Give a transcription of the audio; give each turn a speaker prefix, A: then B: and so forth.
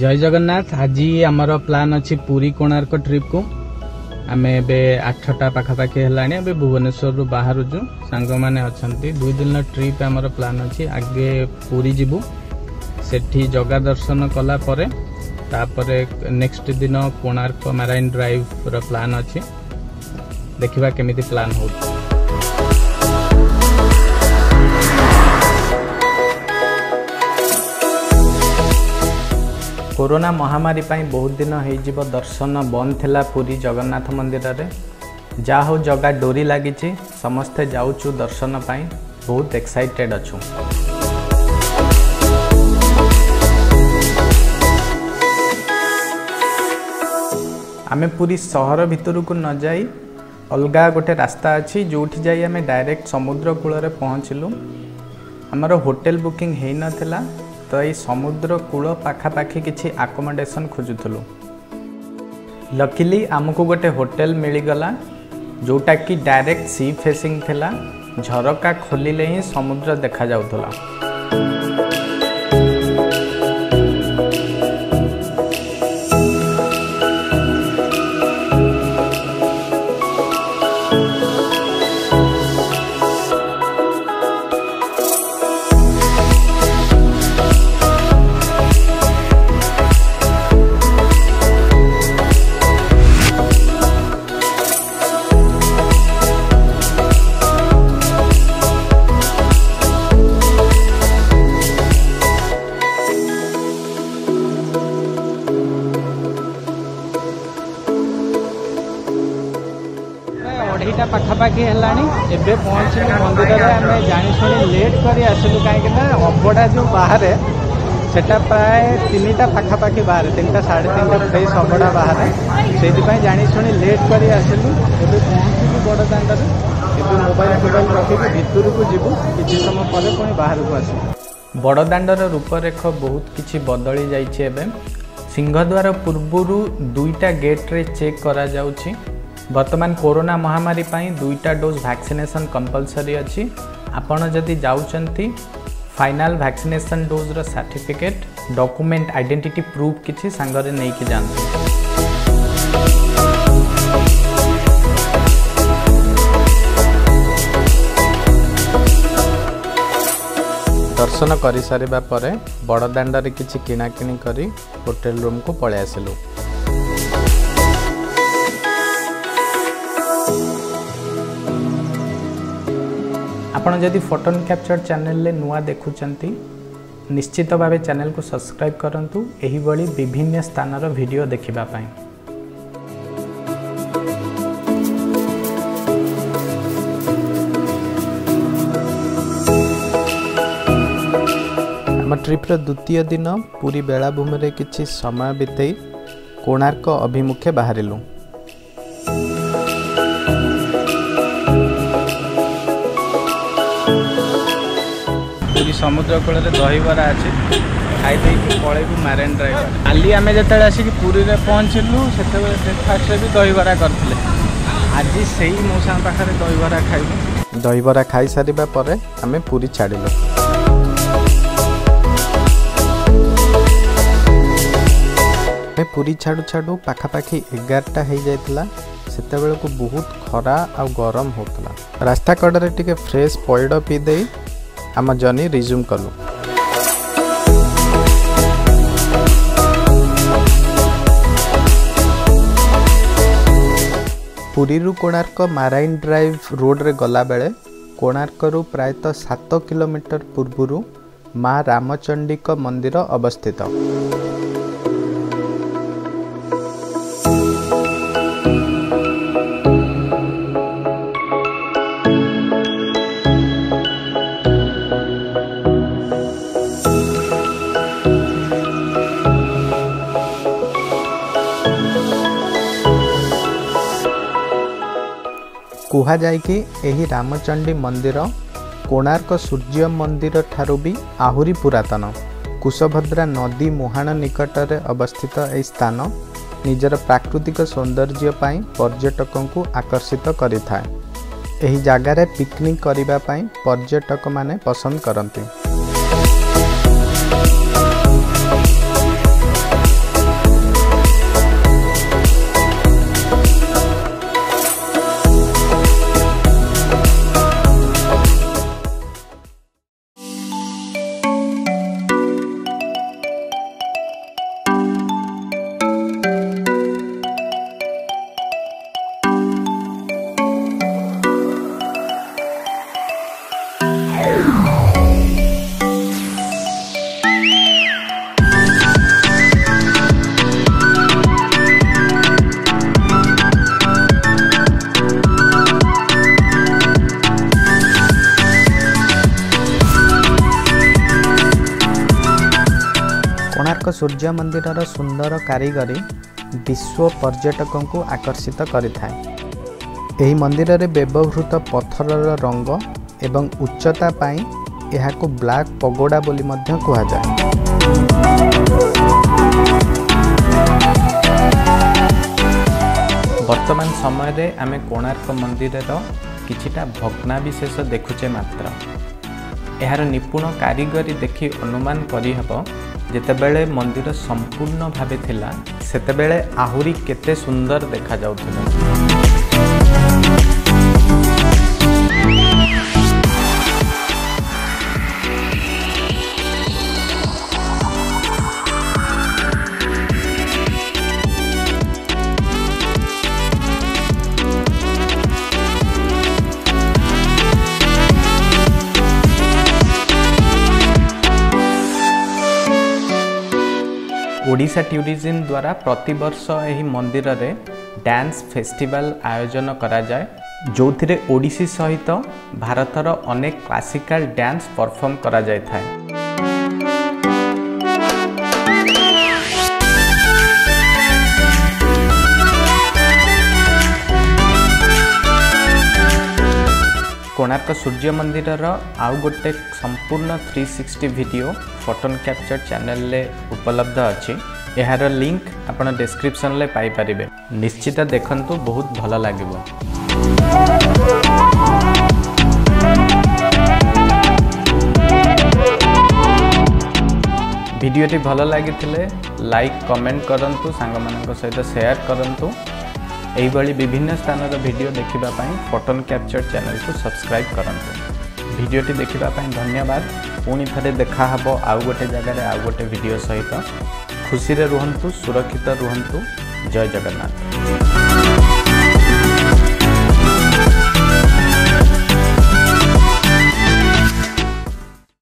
A: जय जगन्नाथ। आज आमर प्लान अच्छी पूरी कोणार्क ट्रिप को आम ए 8टा पाखापाखि है भुवनेश्वर बाहर सांग मैंने अच्छा 2 दिन ट्रिप आमर प्लान अच्छी आगे पूरी जीवु सेठी जगा दर्शन कला परे तापरे नेक्स्ट दिन कोणार्क मराइन ड्राइव रो प्लान अच्छी देखिबा केमिति प्लान हो। कोरोना महामारी पाई बहुत दिन हो दर्शन बंद थिला पूरी जगन्नाथ मंदिर रे जा हो जगह डोरी लगी समस्ते जाऊचु दर्शन पाई बहुत एक्साइटेड अच्छु। आमे पूरी शहर भितर को न जाई अलगा गोटे रास्ता अच्छी जोठी जाई आमे डायरेक्ट समुद्र कूल रे पहुँचलु। आमर होटेल बुकिंग है नथिला तो ये समुद्र कूल पाखापाखि किसी आकोमोडेशन खोजुलु। लकीली आमको गोटे होटेल मिलगला जोटा कि डायरेक्ट सी फेसिंग थिला झरका खोलिले ही समुद्र देखा जाउथला। अढ़ईटा पाखापाखि है पहुँचल मंदिर में आम जाशुणी लेट कर आसलु कहीं अबड़ा जो बाहर से प्राय 3टा पाखापाखि बाहर 3टा 3:30 फेस अबड़ा बाहर से जाशुणी लेट कर आसलु। एवं पहुँचलु बड़ दाण्ड मोबाइल फोबाइल रखिक भितर को जीवु किसी समय पर पुणी बाहर को आसू। बड़ दाण्डर रूपरेख बहुत किसी बदली जाइए। सिंहद्वार पूर्व 2टा गेट रे चेक करा जाउछि। वर्तमान कोरोना महामारी पाई 2टा डोज वैक्सीनेशन कंपलसरी अच्छी। आपण जदि जाउचंती फाइनल वैक्सीनेशन डोज रो सर्टिफिकेट डॉक्यूमेंट आइडेंटिटी प्रूफ किछि संगरे नहीं कि जानते। दर्शन कर सारिबा परे बड़ दाण्डरे किछि किणाकिणी करी होटेल रूम को पळे आसिलु। आपण जदि फोटोन कैप्चर चैनल ले नुआ देखुचंती निश्चित भावे चैनल को सब्सक्राइब करंतु एही बड़ी विभिन्न स्थानर वीडियो देखिबा पाई। आम ट्रिप रो द्वितीय दिन पूरी बेलाभूमि रे किछि समय बितई कोणार्क अभिमुखे बाहरिलु। पूरी समुद्र कूल दहीबरा अच्छे खाई पलैबू मराइन ड्राइव। काली आम जो आसिक पुरी में पहुँचलु से ब्रेकफास्ट भी दहीबरा करते आज से ही मौसा पाखे दहीबरा खाइबू। दहीबरा खाई सारिबा परे आमे पूरी छाड़िलु। पूरी छाड़ू छाड़ू पाखापाखि 11टा हो जाइतिला। सेते को बहुत खरा आ गरम होतला। रास्ता कड़े टिके फ्रेश पइड पी दे आम जर्नी रिज्यूम कलु। पुरी रु कोणार्क मराइन ड्राइव रोड रे गला बेले कोणार्क रु प्रायतः 7 किलोमीटर पूर्व माँ रामचंडी का मंदिर अवस्थित। कुहा जाए कि एही रामचंडी मंदिर कोणार्क सूर्य मंदिर ठारू भी आहुरी पुरातन। कुशभद्रा नदी मुहाण निकट में अवस्थित यह स्थान निजर प्राकृतिक सौंदर्य पाई पर्यटकों को आकर्षित करिथाए। एही जगार पिकनिक करिबा पाई पर्यटक माने पसंद करती। कोणार्क सूर्य मंदिर सुंदर कारीगरी विश्व पर्यटकों को आकर्षित करिथाए। एही मंदिर रे व्यवहृत पत्थर रंग एवं उच्चता पाई एहाको ब्लैक पगोड़ा बोली मध्य कहा जाए। वर्तमान समय रे आमे कोणार्क मंदिर किछिटा भग्नाविशेष देखुचे मात्र। एहार निपुण कारीगरी देखि अनुमान करिहब जेतेबेले मंदिर संपूर्ण भावे थिला सेतेबेले आहुरी केते सुंदर देखा जाउथिला। ओडिशा टूरिज्म द्वारा प्रतिवर्ष एही मंदिर रे डांस फेस्टिवल आयोजन करा जाए, जो थिरे ओडिसी सहित भारतर अनेक क्लासिकल डांस परफॉर्म करा जाय थाए। कोणार्क सूर्य मंदिर आउ गोटे संपूर्ण 360 वीडियो फोटोन कैप्चर चैनल ले उपलब्ध अछि। यार लिंक आपण डिस्क्रिप्शन ले पाई परिबे। निश्चित देखंतु, बहुत भल लागिबो। वीडियोटी भल लागिथिले लाइक कमेंट करंतु, सांग मानक सहित शेयर करंतु। एही बळी विभिन्न स्थानर वीडियो देखिबा पई फोटोन कैप्चर चैनल को सब्सक्राइब करंतु। वीडियोटी देखिबा पई धन्यवाद। पुणी थरे देखा हबो आउ गोटे जगह आउ गोटे वीडियो सहित। खुशी रे रुहंतु, सुरक्षित रुहंतु। जय जगन्नाथ।